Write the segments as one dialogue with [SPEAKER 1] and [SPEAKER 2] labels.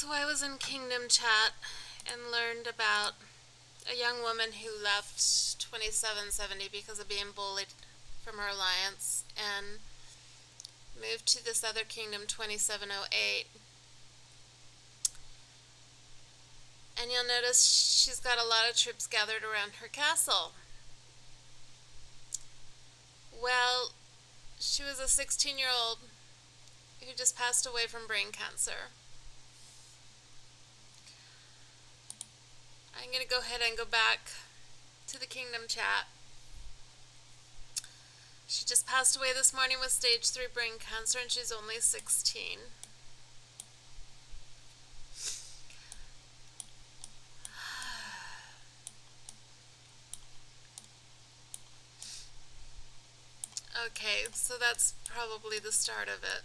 [SPEAKER 1] So I was in Kingdom Chat and learned about a young woman who left 2770 because of being bullied from her alliance and moved to this other kingdom, 2708. And you'll notice she's got a lot of troops gathered around her castle. Well, she was a 16-year-old who just passed away from brain cancer. I'm going to go ahead and go back to the Kingdom Chat. She just passed away this morning with stage 3 brain cancer, and she's only 16. Okay, so that's probably the start of it.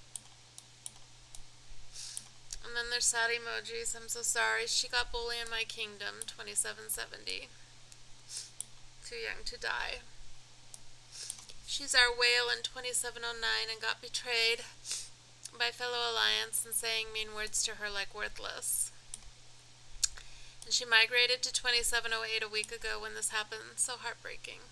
[SPEAKER 1] And then there's sad emojis. I'm so sorry. She got bullied in my kingdom, 2770. Too young to die. She's our whale in 2709 and got betrayed by fellow alliance and saying mean words to her like worthless. And she migrated to 2708 a week ago when this happened. So heartbreaking.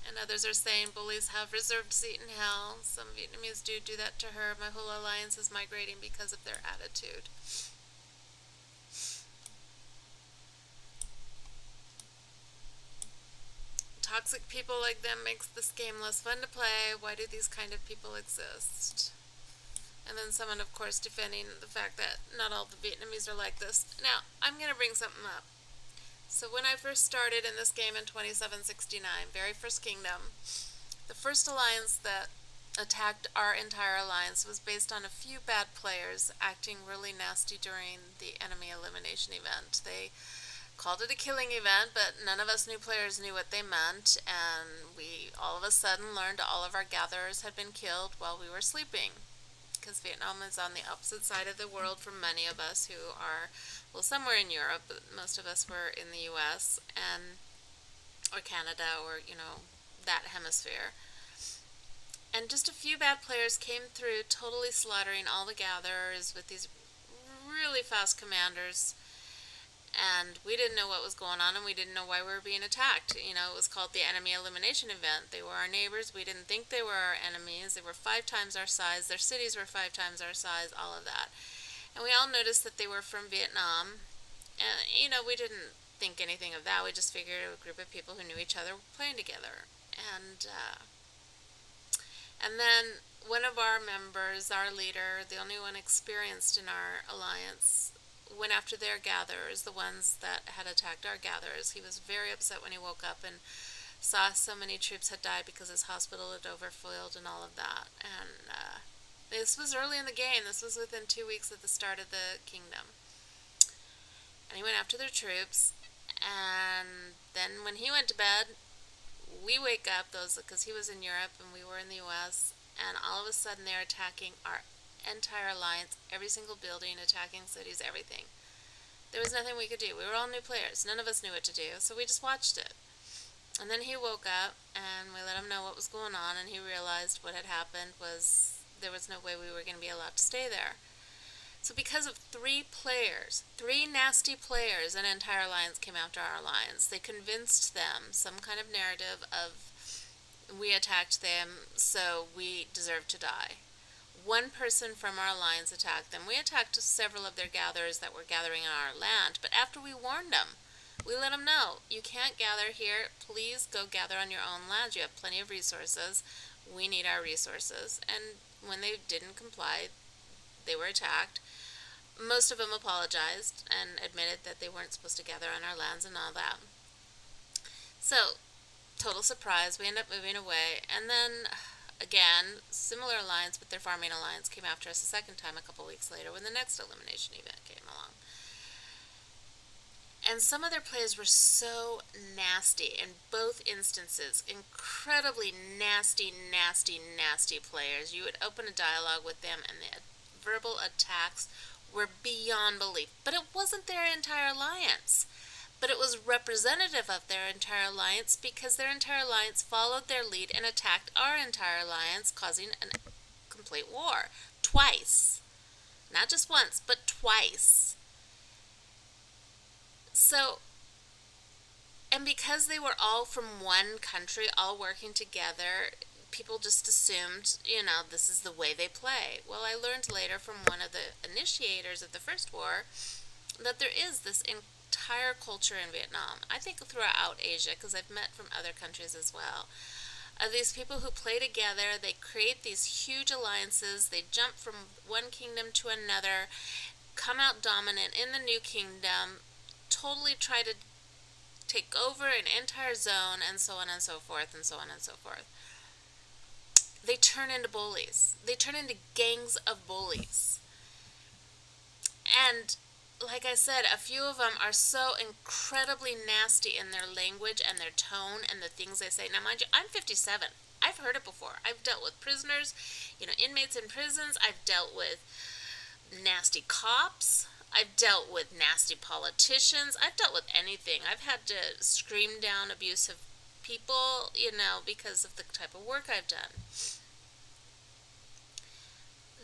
[SPEAKER 1] And others are saying bullies have reserved seat in hell. Some Vietnamese do that to her. My whole alliance is migrating because of their attitude. Toxic people like them makes this game less fun to play. Why do these kind of people exist? And then someone, of course, defending the fact that not all the Vietnamese are like this. Now, I'm going to bring something up. So when I first started in this game in 2769, very first kingdom, the first alliance that attacked our entire alliance was based on a few bad players acting really nasty during the enemy elimination event. They called it a killing event, but none of us new players knew what they meant, and we all of a sudden learned all of our gatherers had been killed while we were sleeping. Because Vietnam is on the opposite side of the world from many of us who are, well, somewhere in Europe, but most of us were in the US and or Canada or, that hemisphere. And just a few bad players came through, totally slaughtering all the gatherers with these really fast commanders. And we didn't know what was going on, and we didn't know why we were being attacked. It was called the enemy elimination event. They were our neighbors. We didn't think they were our enemies. They were 5 times our size. Their cities were 5 times our size, all of that. And we all noticed that they were from Vietnam. And, we didn't think anything of that. We just figured a group of people who knew each other were playing together. And then one of our members, our leader, the only one experienced in our alliance, went after their gatherers, the ones that had attacked our gatherers. He was very upset when he woke up and saw so many troops had died because his hospital had overfilled and all of that. And this was early in the game. This was within 2 weeks of the start of the kingdom. And he went after their troops. And then when he went to bed, we wake up, because he was in Europe and we were in the US, and all of a sudden they're attacking our entire alliance, every single building, attacking cities, everything. There was nothing we could do. We were all new players. None of us knew what to do, so we just watched it. And then he woke up, and we let him know what was going on, and he realized what had happened was there was no way we were going to be allowed to stay there. So because of 3 players, 3 nasty players, an entire alliance came after our alliance. They convinced them some kind of narrative of we attacked them, so we deserve to die. 1 person from our alliance attacked them. We attacked several of their gatherers that were gathering on our land, but after we warned them, we let them know, you can't gather here. Please go gather on your own land. You have plenty of resources. We need our resources. And when they didn't comply, they were attacked. Most of them apologized and admitted that they weren't supposed to gather on our lands and all that. So, total surprise. We end up moving away. And then, again, similar alliance, but their farming alliance came after us a second time a couple weeks later when the next elimination event came along. And some of their plays were so nasty in both instances. Incredibly nasty, nasty, nasty players. You would open a dialogue with them and the verbal attacks were beyond belief. But it wasn't their entire alliance. But it was representative of their entire alliance because their entire alliance followed their lead and attacked our entire alliance, causing a complete war. Twice. Not just once, but twice. So, and because they were all from one country, all working together, people just assumed, this is the way they play. Well, I learned later from one of the initiators of the first war that there is this entire culture in Vietnam, I think throughout Asia, because I've met from other countries as well, of these people who play together. They create these huge alliances, they jump from one kingdom to another, come out dominant in the new kingdom, totally try to take over an entire zone, and so on and so forth, and so on and so forth. They turn into bullies. They turn into gangs of bullies. And like I said, a few of them are so incredibly nasty in their language and their tone and the things they say. Now, mind you, I'm 57. I've heard it before. I've dealt with prisoners, inmates in prisons. I've dealt with nasty cops. I've dealt with nasty politicians. I've dealt with anything. I've had to scream down abusive people, because of the type of work I've done.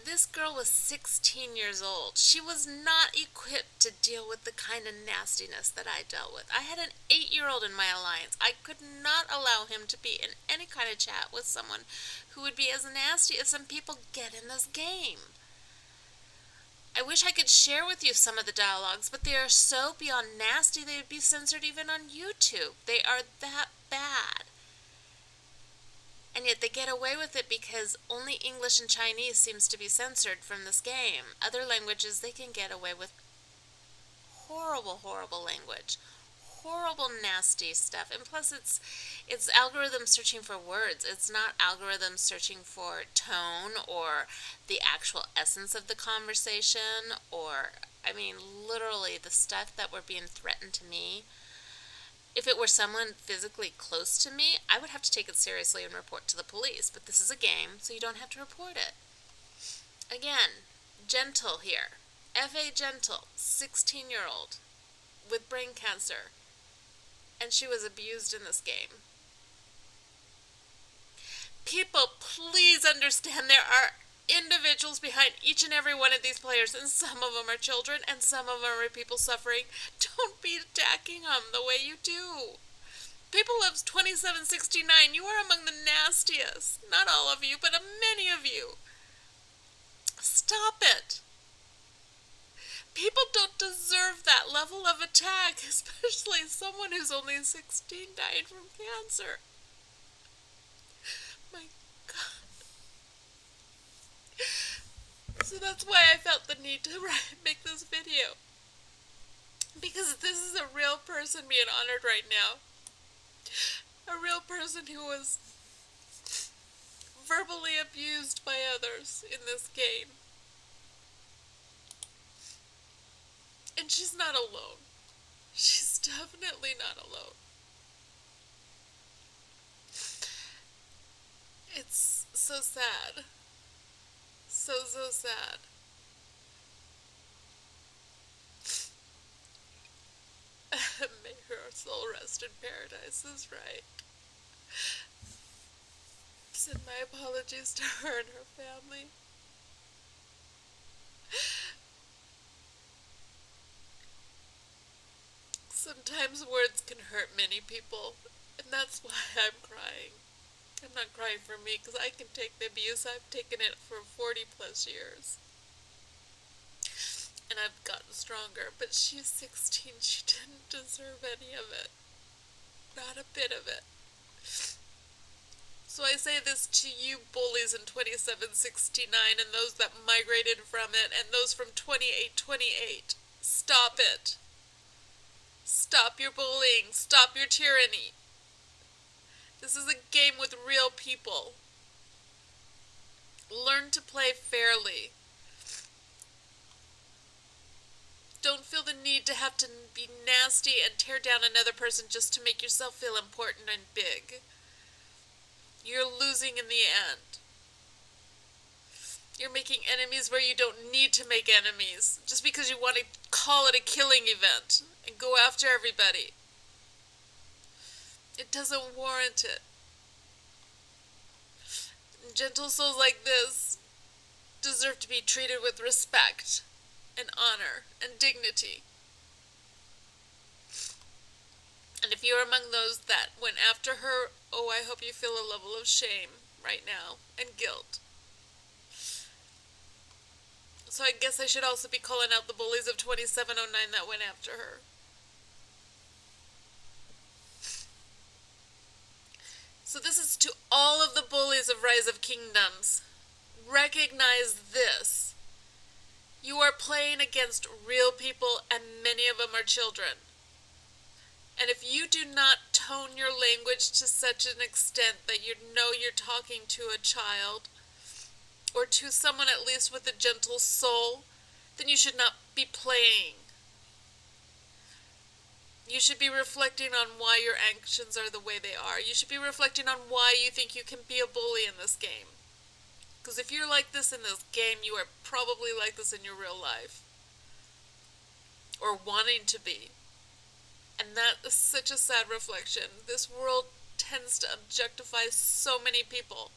[SPEAKER 1] This girl was 16 years old. She was not equipped to deal with the kind of nastiness that I dealt with. I had an 8-year-old in my alliance. I could not allow him to be in any kind of chat with someone who would be as nasty as some people get in this game. I wish I could share with you some of the dialogues, but they are so beyond nasty they would be censored even on YouTube. They are that bad. And yet they get away with it because only English and Chinese seems to be censored from this game. Other languages, they can get away with horrible, horrible language. Horrible, nasty stuff. And plus, it's algorithms searching for words. It's not algorithms searching for tone or the actual essence of the conversation or, literally the stuff that were being threatened to me. If it were someone physically close to me, I would have to take it seriously and report to the police. But this is a game, so you don't have to report it. Again, Gentle here. F.A. Gentle, 16-year-old with brain cancer. And she was abused in this game. People, please understand there are individuals behind each and every one of these players, and some of them are children, and some of them are people suffering. Don't be attacking them the way you do. People Loves 2769, you are among the nastiest. Not all of you, but many of you. Stop it. People don't deserve that level of attack, especially someone who's only 16 dying from cancer. My God. So that's why I felt the need to make this video. Because this is a real person being honored right now. A real person who was verbally abused by others in this game. And she's not alone. She's definitely not alone. It's so sad. So sad. May her soul rest in paradise is right. Send my apologies to her and her family. Sometimes words can hurt many people, and that's why I'm crying. I'm not crying for me, because I can take the abuse. I've taken it for 40 plus years. And I've gotten stronger, but she's 16. She didn't deserve any of it. Not a bit of it. So I say this to you bullies in 2769 and those that migrated from it and those from 2828. Stop it. Stop your bullying. Stop your tyranny. This is a game with real people. Learn to play fairly. Don't feel the need to have to be nasty and tear down another person just to make yourself feel important and big. You're losing in the end. You're making enemies where you don't need to make enemies, just because you want to call it a killing event and go after everybody. It doesn't warrant it. Gentle souls like this deserve to be treated with respect and honor and dignity. And if you're among those that went after her, oh, I hope you feel a level of shame right now and guilt. So I guess I should also be calling out the bullies of 2709 that went after her. So this is to all of the bullies of Rise of Kingdoms. Recognize this. You are playing against real people, and many of them are children. And if you do not tone your language to such an extent that you know you're talking to a child, or to someone at least with a gentle soul, then you should not be playing. You should be reflecting on why your actions are the way they are. You should be reflecting on why you think you can be a bully in this game. Because if you're like this in this game, you are probably like this in your real life. Or wanting to be. And that is such a sad reflection. This world tends to objectify so many people.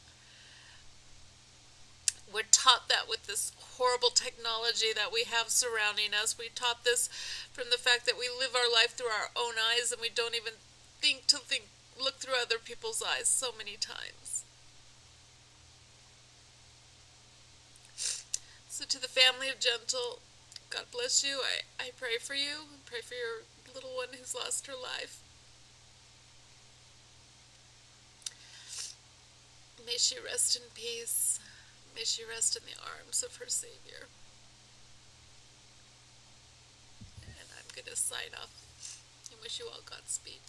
[SPEAKER 1] We're taught that with this horrible technology that we have surrounding us. We taught this from the fact that we live our life through our own eyes and we don't even look through other people's eyes so many times. So to the family of Gentle, God bless you. I pray for you. I pray for your little one who's lost her life. May she rest in peace. May she rest in the arms of her Savior. And I'm going to sign off and wish you all Godspeed.